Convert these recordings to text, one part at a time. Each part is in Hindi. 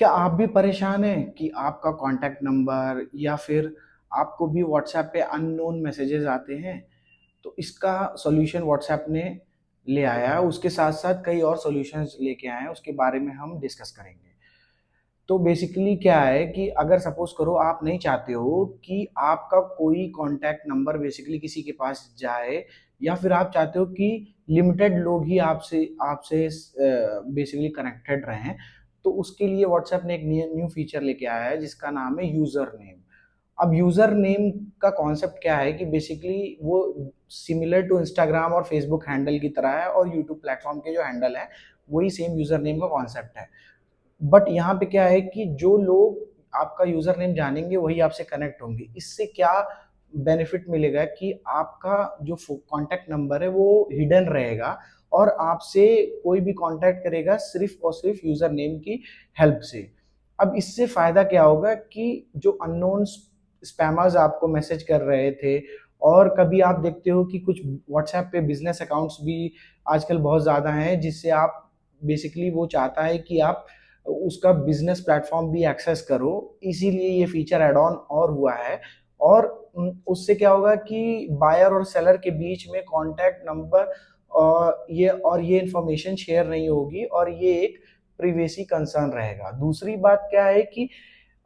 क्या आप भी परेशान हैं कि आपका कॉन्टैक्ट नंबर या फिर आपको भी व्हाट्सएप पे अननोन मैसेजेस आते हैं? तो इसका सॉल्यूशन व्हाट्सएप ने ले आया है, उसके साथ-साथ कई और सॉल्यूशंस लेके आए हैं, उसके बारे में हम डिस्कस करेंगे। तो बेसिकली क्या है कि अगर सपोज़ करो आप नहीं चाहते हो कि आपका कोई कॉन्टैक्ट नंबर बेसिकली किसी के पास जाए या फिर आप चाहते हो कि लिमिटेड लोग ही आपसे आपसे बेसिकली कनेक्टेड रहें, तो उसके लिए व्हाट्सएप ने एक न्यू न्यू फीचर लेके आया है जिसका नाम है यूज़र नेम। अब यूज़र नेम का कॉन्सेप्ट क्या है कि बेसिकली वो सिमिलर टू इंस्टाग्राम और फेसबुक हैंडल की तरह है और यूट्यूब प्लेटफ़ॉर्म के जो हैंडल हैं, वही सेम यूज़र नेम का कॉन्सेप्ट है। बट यहाँ पे क्या है कि जो लोग आपका यूज़र नेम जानेंगे वही आपसे कनेक्ट होंगे। इससे क्या बेनिफिट मिलेगा कि आपका जो कॉन्टैक्ट नंबर है वो हिडन रहेगा और आपसे कोई भी कॉन्टैक्ट करेगा सिर्फ़ और सिर्फ़ यूज़र नेम की हेल्प से। अब इससे फ़ायदा क्या होगा कि जो अननोन स्पैमर्स आपको मैसेज कर रहे थे और कभी आप देखते हो कि कुछ व्हाट्सएप पे बिज़नेस अकाउंट्स भी आजकल बहुत ज़्यादा हैं जिससे आप बेसिकली वो चाहता है कि आप उसका बिज़नेस प्लेटफ़ॉर्म भी एक्सेस करो, इसीलिए ये फ़ीचर ऐड ऑन और हुआ है और उससे क्या होगा कि बायर और सेलर के बीच में कॉन्टैक्ट नंबर ये इन्फॉर्मेशन शेयर नहीं होगी और ये एक प्राइवेसी कंसर्न रहेगा। दूसरी बात क्या है कि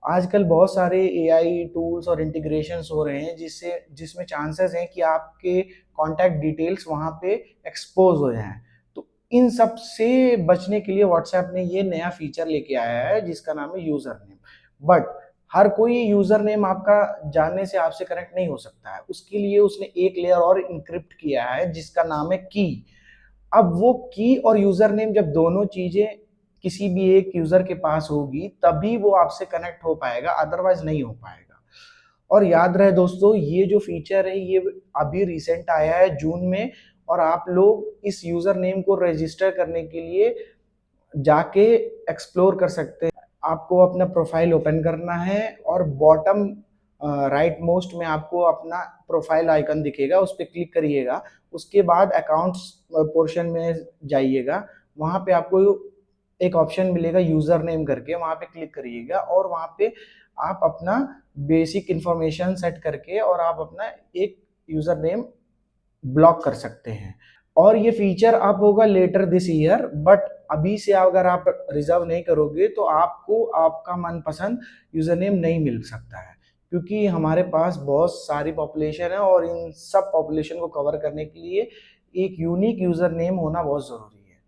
आजकल बहुत सारे एआई टूल्स और इंटीग्रेशंस हो रहे हैं जिसमें चांसेस हैं कि आपके कॉन्टैक्ट डिटेल्स वहाँ पे एक्सपोज़ हो जाएँ। तो इन सब से बचने के लिए व्हाट्सएप ने ये नया फीचर लेके आया है जिसका नाम है यूज़र नेम। बट हर कोई यूज़र नेम आपका जानने से आपसे कनेक्ट नहीं हो सकता है। उसके लिए उसने एक लेयर और एन्क्रिप्ट किया है जिसका नाम है की। अब वो की और यूज़र नेम जब दोनों चीज़ें किसी भी एक यूज़र के पास होगी, तभी वो आपसे कनेक्ट हो पाएगा, अदरवाइज़ नहीं हो पाएगा। और याद रहे दोस्तों, ये जो फीचर है, ये अभी रिसेंट आया है जून में और आप लोग इस यूज़र नेम को रजिस्टर करने के लिए जाके एक्सप्लोर कर सकते हैं। आपको अपना प्रोफ़ाइल ओपन करना है और बॉटम राइट मोस्ट में आपको अपना प्रोफ़ाइल आइकन दिखेगा, उस पे क्लिक करिएगा। उसके बाद अकाउंट्स पोर्शन में जाइएगा, वहाँ पे आपको एक ऑप्शन मिलेगा यूज़र नेम करके, वहाँ पे क्लिक करिएगा और वहाँ पे आप अपना बेसिक इन्फॉर्मेशन सेट करके और आप अपना एक यूज़र नेम ब्लॉक कर सकते हैं और ये फीचर अप होगा लेटर दिस ईयर बट अभी से अगर आप रिजर्व नहीं करोगे तो आपको आपका मनपसंद यूज़र नेम नहीं मिल सकता है क्योंकि हमारे पास बहुत सारी पॉपुलेशन है और इन सब पॉपुलेशन को कवर करने के लिए एक यूनिक यूज़र नेम होना बहुत ज़रूरी है।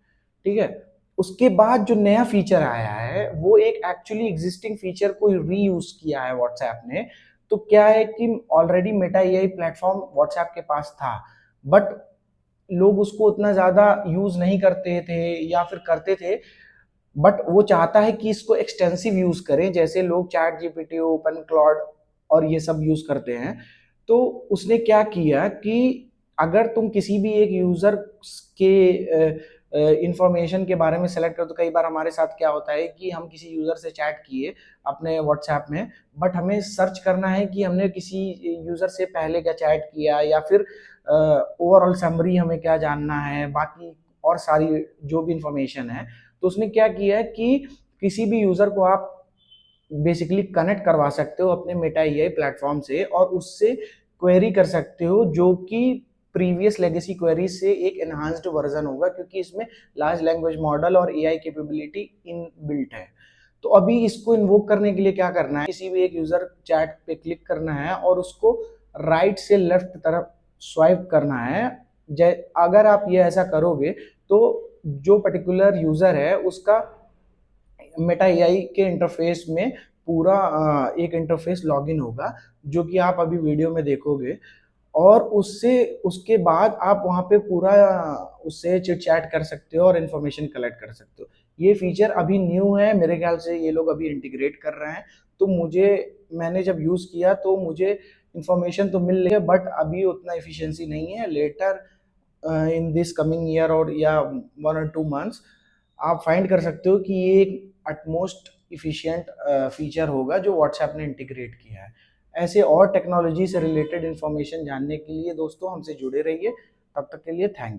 ठीक है, उसके बाद जो नया फीचर आया है वो एक एक्चुअली एग्जिस्टिंग फीचर को रीयूज किया है व्हाट्सएप ने। तो क्या है कि already Meta AI platform WhatsApp के पास था बट लोग उसको उतना ज़्यादा यूज़ नहीं करते थे या फिर करते थे बट वो चाहता है कि इसको एक्सटेंसिव यूज़ करें जैसे लोग चैट जीपीटी ओपन क्लॉड और ये सब यूज़ करते हैं। तो उसने क्या किया कि अगर तुम किसी भी एक यूज़र के इंफॉर्मेशन के बारे में सेलेक्ट करो तो कई बार हमारे साथ क्या होता है कि हम किसी यूज़र से चैट किए अपने व्हाट्सएप में बट हमें सर्च करना है कि हमने किसी यूज़र से पहले क्या चैट किया या फिर ओवरऑल समरी हमें क्या जानना है बाकी और सारी जो भी इंफॉर्मेशन है। तो उसने क्या किया है कि किसी भी यूज़र को आप बेसिकली कनेक्ट करवा सकते हो अपने मेटा एआई प्लेटफॉर्म से और उससे क्वेरी कर सकते हो जो कि प्रीवियस लेगेसी क्वेरी से एक एनहांस्ड वर्जन होगा क्योंकि इसमें लार्ज लैंग्वेज मॉडल और एआई कैपेबिलिटी इनबिल्ट है। तो अभी इसको इन्वोक करने के लिए क्या करना है, किसी भी एक यूजर चैट पे क्लिक करना है और उसको राइट से लेफ्ट तरफ स्वाइप करना है। अगर आप ये ऐसा करोगे तो जो पर्टिकुलर यूजर है उसका मेटा एआई के इंटरफेस में पूरा एक इंटरफेस लॉगिन होगा जो कि आप अभी वीडियो में देखोगे और उससे उसके बाद आप वहाँ पे पूरा उससे चिट चैट कर सकते हो और इन्फॉर्मेशन कलेक्ट कर सकते हो। ये फीचर अभी न्यू है, मेरे ख्याल से ये लोग अभी इंटीग्रेट कर रहे हैं। तो मैंने जब यूज़ किया तो मुझे इन्फॉर्मेशन तो मिल रही है बट अभी उतना एफिशिएंसी नहीं है। Later in this coming year और या 1 और 2 मंथ्स आप फाइंड कर सकते हो कि ये एक एटमोस्ट एफिशिएंट फीचर होगा जो व्हाट्सएप ने इंटीग्रेट किया है। ऐसे और टेक्नोलॉजी से रिलेटेड इन्फॉर्मेशन जानने के लिए दोस्तों हमसे जुड़े रहिए। तब तक के लिए थैंक